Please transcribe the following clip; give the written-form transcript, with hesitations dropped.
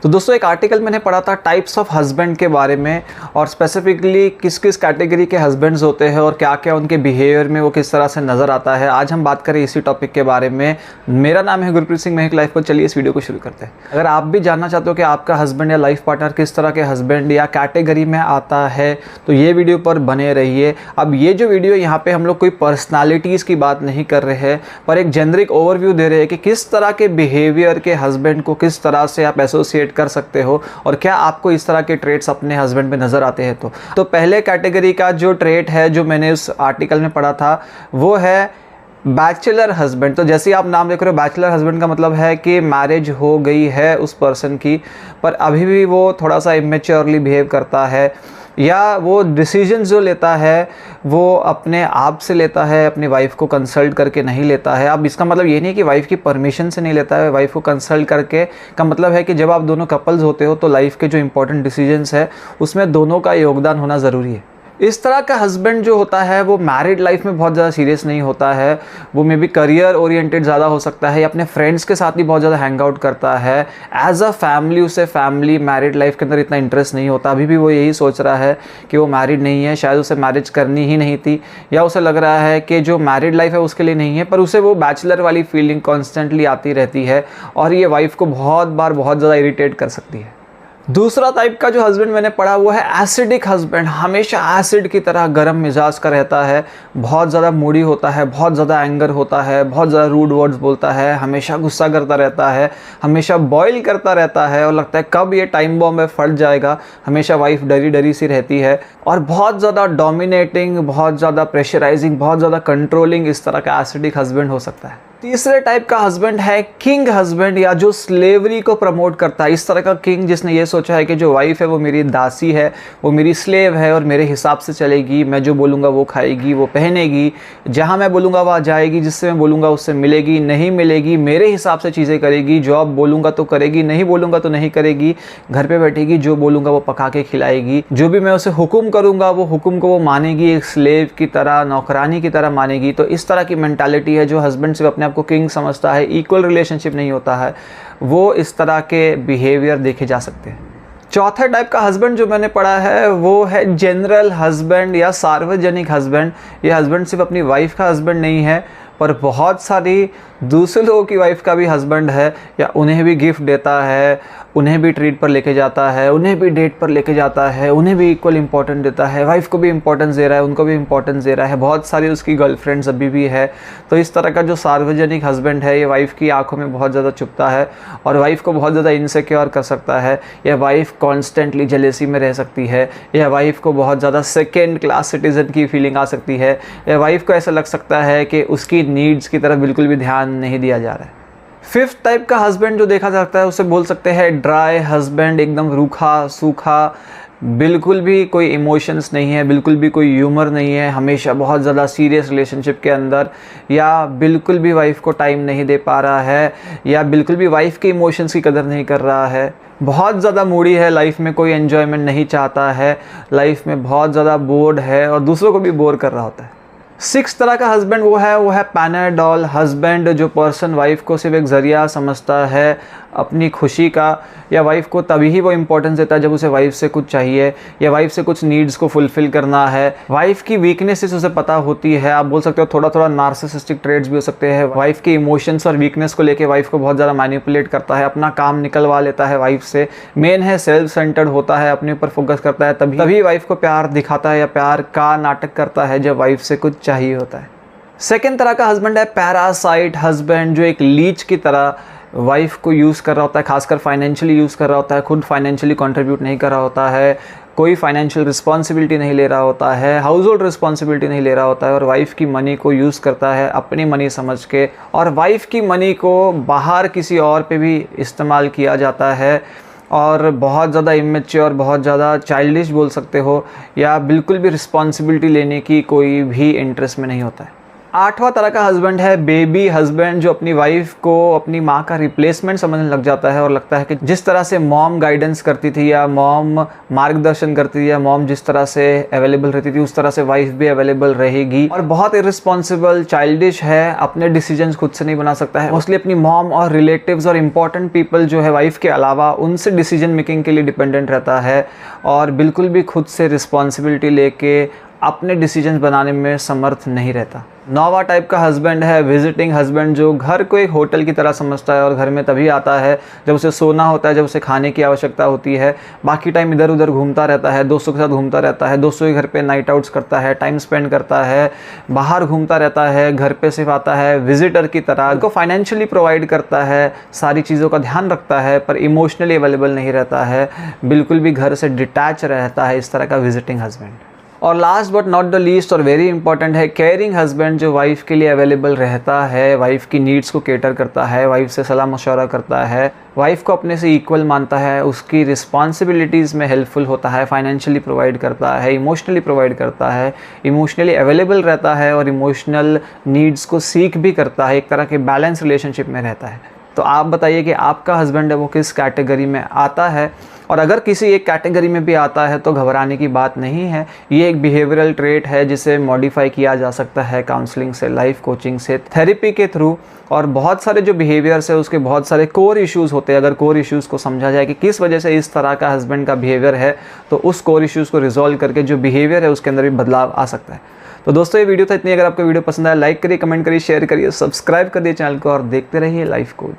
तो दोस्तों एक आर्टिकल मैंने पढ़ा था टाइप्स ऑफ हस्बैंड के बारे में, और स्पेसिफिकली किस किस कैटेगरी के हस्बैंड्स होते हैं और क्या क्या उनके बिहेवियर में वो किस तरह से नज़र आता है। आज हम बात करें इसी टॉपिक के बारे में। मेरा नाम है गुरप्रीत सिंह महक लाइफ को। चलिए इस वीडियो को शुरू करते हैं। अगर आप भी जानना चाहते हो कि आपका हस्बैंड या लाइफ पार्टनर किस तरह के हस्बैंड या कैटेगरी में आता है तो ये वीडियो पर बने रहिए। अब ये जो वीडियो यहाँ पे हम लोग कोई पर्सनालिटीज़ की बात नहीं कर रहे हैं, पर एक जेनरिक ओवरव्यू दे रहे हैं कि किस तरह के बिहेवियर के हस्बैंड को किस तरह से आप एसोसिएट कर सकते हो और क्या आपको इस तरह के ट्रेट्स अपने हस्बैंड में नज़र आते हैं। तो पहले कैटेगरी का जो ट्रेट है जो मैंने उस आर्टिकल में पढ़ा था वो है बैचलर हस्बैंड। तो जैसे आप नाम देख रहे हो, बैचलर हस्बैंड का मतलब है कि मैरिज हो गई है उस पर्सन की, पर अभी भी वो थोड़ा सा इमेच्योरली बिहेव करता है, या वो डिसीजंस जो लेता है वो अपने आप से लेता है, अपनी वाइफ को कंसल्ट करके नहीं लेता है। अब इसका मतलब ये नहीं कि वाइफ की परमिशन से नहीं लेता है, वाइफ को कंसल्ट करके का मतलब है कि जब आप दोनों कपल्स होते हो तो लाइफ के जो इंपॉर्टेंट डिसीजंस है उसमें दोनों का योगदान होना ज़रूरी है। इस तरह का हस्बैंड जो होता है वो मैरिड लाइफ में बहुत ज़्यादा सीरियस नहीं होता है, वो मे बी करियर ओरिएंटेड ज़्यादा हो सकता है, या अपने फ्रेंड्स के साथ ही बहुत ज़्यादा हैंग आउट करता है। एज अ फैमिली उसे फैमिली मैरिड लाइफ के अंदर इतना इंटरेस्ट नहीं होता। अभी भी वो यही सोच रहा है कि वो मैरिड नहीं है, शायद उसे मैरिज करनी ही नहीं थी, या उसे लग रहा है कि जो मैरिड लाइफ है उसके लिए नहीं है, पर उसे वो बैचलर वाली फीलिंग कॉन्स्टेंटली आती रहती है और ये वाइफ को बहुत बार बहुत ज़्यादा इरिटेट कर सकती है। दूसरा टाइप का जो हस्बैंड मैंने पढ़ा वो है एसिडिक हस्बैंड। हमेशा एसिड की तरह गर्म मिजाज का रहता है, बहुत ज़्यादा मूडी होता है, बहुत ज़्यादा एंगर होता है, बहुत ज़्यादा रूड वर्ड्स बोलता है, हमेशा गुस्सा करता रहता है, हमेशा बॉयल करता रहता है और लगता है कब ये टाइम बॉम्ब में फट जाएगा। हमेशा वाइफ डरी डरी सी रहती है और बहुत ज़्यादा डोमिनेटिंग, बहुत ज़्यादा प्रेशराइजिंग, बहुत ज़्यादा कंट्रोलिंग इस तरह का एसिडिक हस्बैंड हो सकता है। तीसरे टाइप का हस्बैंड है किंग हस्बैंड, या जो स्लेवरी को प्रमोट करता है। इस तरह का किंग जिसने ये सोचा है कि जो वाइफ है वो मेरी दासी है, वो मेरी स्लेव है और मेरे हिसाब से चलेगी, मैं जो बोलूँगा वो खाएगी, वो पहनेगी, जहाँ मैं बोलूँगा वहाँ जाएगी, जिससे मैं बोलूँगा उससे मिलेगी, नहीं मिलेगी, मेरे हिसाब से चीज़ें करेगी, जॉब बोलूँगा तो करेगी, नहीं बोलूँगा तो नहीं करेगी, घर पे बैठेगी, जो बोलूँगा वो पका के खिलाएगी, जो भी मैं उसे हुक्म करूँगा वो हुक्म को वो मानेगी, एक स्लेव की तरह, नौकरानी की तरह मानेगी। तो इस तरह की मेंटालिटी है जो हस्बैंड सिर्फ अपने को किंग समझता है, इक्वल रिलेशनशिप नहीं होता है, वो इस तरह के बिहेवियर देखे जा सकते हैं। चौथा टाइप का हस्बैंड जो मैंने पढ़ा है वो है जनरल हस्बैंड या सार्वजनिक हस्बैंड। ये हस्बैंड सिर्फ अपनी वाइफ का हस्बैंड नहीं है, पर बहुत सारी दूसरे लोगों की वाइफ का भी हस्बैंड है, या उन्हें भी गिफ्ट देता है, उन्हें भी ट्रीट पर लेके जाता है, उन्हें भी डेट पर लेके जाता है, उन्हें भी इक्वल इंपॉर्टेंस देता है, वाइफ को भी इंपॉर्टेंस दे रहा है, उनको भी इंपॉर्टेंस दे रहा है। बहुत सारी उसकी गर्लफ्रेंड्स अभी भी है। तो इस तरह का जो सार्वजनिक हस्बैंड है ये वाइफ की आंखों में बहुत ज़्यादा चुभता है और वाइफ को बहुत ज़्यादा इनसिक्योर कर सकता है, या वाइफ कॉन्स्टेंटली जेलेसी में रह सकती है, या वाइफ को बहुत ज़्यादा सेकेंड क्लास सिटीजन की फीलिंग आ सकती है, या वाइफ को ऐसा लग सकता है कि उसकी नीड्स की तरफ बिल्कुल भी ध्यान नहीं दिया जा रहा है। फिफ्थ टाइप का हस्बैंड जो देखा जाता है उसे बोल सकते हैं ड्राई हस्बैंड, एकदम रूखा सूखा, बिल्कुल भी कोई इमोशंस नहीं है, बिल्कुल भी कोई ह्यूमर नहीं है, हमेशा बहुत ज़्यादा सीरियस रिलेशनशिप के अंदर, या बिल्कुल भी वाइफ को टाइम नहीं दे पा रहा है, या बिल्कुल भी वाइफ के इमोशंस की कदर नहीं कर रहा है, बहुत ज़्यादा मूडी है, लाइफ में कोई एन्जॉयमेंट नहीं चाहता है, लाइफ में बहुत ज़्यादा बोर्ड है और दूसरों को भी बोर कर रहा होता है। सिक्स तरह का हस्बैंड वो है पैनाडोल हस्बैंड, जो पर्सन वाइफ को सिर्फ एक ज़रिया समझता है अपनी खुशी का, या वाइफ को तभी ही वो इंपॉर्टेंस देता है जब उसे वाइफ से कुछ चाहिए, या वाइफ से कुछ नीड्स को फुलफ़िल करना है। वाइफ की वीकनेसेस उसे पता होती है, आप बोल सकते हो थोड़ा थोड़ा नार्सिसिस्टिक ट्रेड्स भी हो सकते हैं। वाइफ के इमोशंस और वीकनेस को लेके वाइफ को बहुत ज़्यादा मैनिपुलेट करता है, अपना काम निकलवा लेता है वाइफ से। मेन है सेल्फ सेंटर्ड होता है, अपने ऊपर फोकस करता है, तभी वाइफ को प्यार दिखाता है या प्यार का नाटक करता है जब वाइफ से कुछ चाहिए होता है। सेकेंड तरह का हस्बैंड है पैरासाइट हस्बैंड, जो एक लीच की तरह वाइफ को यूज़ कर रहा होता है, खासकर फाइनेंशियली यूज़ कर रहा होता है, खुद फाइनेंशियली कंट्रीब्यूट नहीं कर रहा होता है, कोई फाइनेंशियल रिस्पॉन्सिबिलिटी नहीं ले रहा होता है, हाउस होल्ड रिस्पॉन्सिबिलिटी नहीं ले रहा होता है, और वाइफ की मनी को यूज़ करता है अपनी मनी समझ के, और वाइफ की मनी को बाहर किसी और पे भी इस्तेमाल किया जाता है, और बहुत ज़्यादा इमेच्योर, बहुत ज़्यादा चाइल्डिश बोल सकते हो, या बिल्कुल भी रिस्पॉन्सिबिलिटी लेने की कोई भी इंटरेस्ट में नहीं होता है। 8वां तरह का हस्बैंड है बेबी हस्बैंड, जो अपनी वाइफ को अपनी माँ का रिप्लेसमेंट समझने लग जाता है और लगता है कि जिस तरह से मॉम गाइडेंस करती थी या मॉम मार्गदर्शन करती थी या मॉम जिस तरह से अवेलेबल रहती थी उस तरह से वाइफ भी अवेलेबल रहेगी। और बहुत इररिस्पॉन्सिबल, चाइल्डिश है, अपने डिसीजंस खुद से नहीं बना सकता है, मोस्टली अपनी मॉम और रिलेटिव्स और इंपॉर्टेंट पीपल जो है वाइफ के अलावा उनसे डिसीजन मेकिंग के लिए डिपेंडेंट रहता है और बिल्कुल भी खुद से रिस्पॉन्सिबिलिटी लेके अपने डिसीजंस बनाने में समर्थ नहीं रहता। 9वां टाइप का हस्बैंड है विजिटिंग हस्बैंड, जो घर को एक होटल की तरह समझता है और घर में तभी आता है जब उसे सोना होता है, जब उसे खाने की आवश्यकता होती है। बाकी टाइम इधर उधर घूमता रहता है, दोस्तों के साथ घूमता रहता है, दोस्तों के घर पे नाइट आउट्स करता है, टाइम स्पेंड करता है, बाहर घूमता रहता है, घर पे सिर्फ आता है विजिटर की तरह। उनको फाइनेंशियली प्रोवाइड करता है, सारी चीज़ों का ध्यान रखता है, पर इमोशनली अवेलेबल नहीं रहता है, बिल्कुल भी घर से डिटैच रहता है, इस तरह का विजिटिंग हस्बैंड। और last but not the least और वेरी इंपॉर्टेंट है केयरिंग हस्बैंड, जो वाइफ के लिए अवेलेबल रहता है, वाइफ की नीड्स को केटर करता है, वाइफ से सलाह मशवरा करता है, वाइफ को अपने से इक्वल मानता है, उसकी रिस्पॉन्सिबिलिटीज़ में हेल्पफुल होता है, फाइनेंशियली प्रोवाइड करता है, इमोशनली प्रोवाइड करता है, इमोशनली अवेलेबल रहता है और इमोशनल नीड्स को सीख भी करता है, एक तरह के बैलेंस रिलेशनशिप में रहता है। तो आप बताइए कि आपका हस्बैंड है वो किस कैटेगरी में आता है, और अगर किसी एक कैटेगरी में भी आता है तो घबराने की बात नहीं है। ये एक बिहेवियरल ट्रेट है जिसे मॉडिफाई किया जा सकता है काउंसलिंग से, लाइफ कोचिंग से, थेरेपी के थ्रू। और बहुत सारे जो बिहेवियर्स है उसके बहुत सारे कोर इश्यूज़ होते हैं। अगर कोर इश्यूज़ को समझा जाए कि किस वजह से इस तरह का हस्बैंड का बिहेवियर है, तो उस कोर इश्यूज़ को रिजॉल्व करके जो बिहेवियर है उसके अंदर भी बदलाव आ सकता है। तो दोस्तों ये वीडियो था इतनी। अगर आपको वीडियो पसंद आया लाइक करिए, कमेंट करिए, शेयर करिए, सब्सक्राइब कर दिए चैनल को और देखते रहिए लाइफ कोच।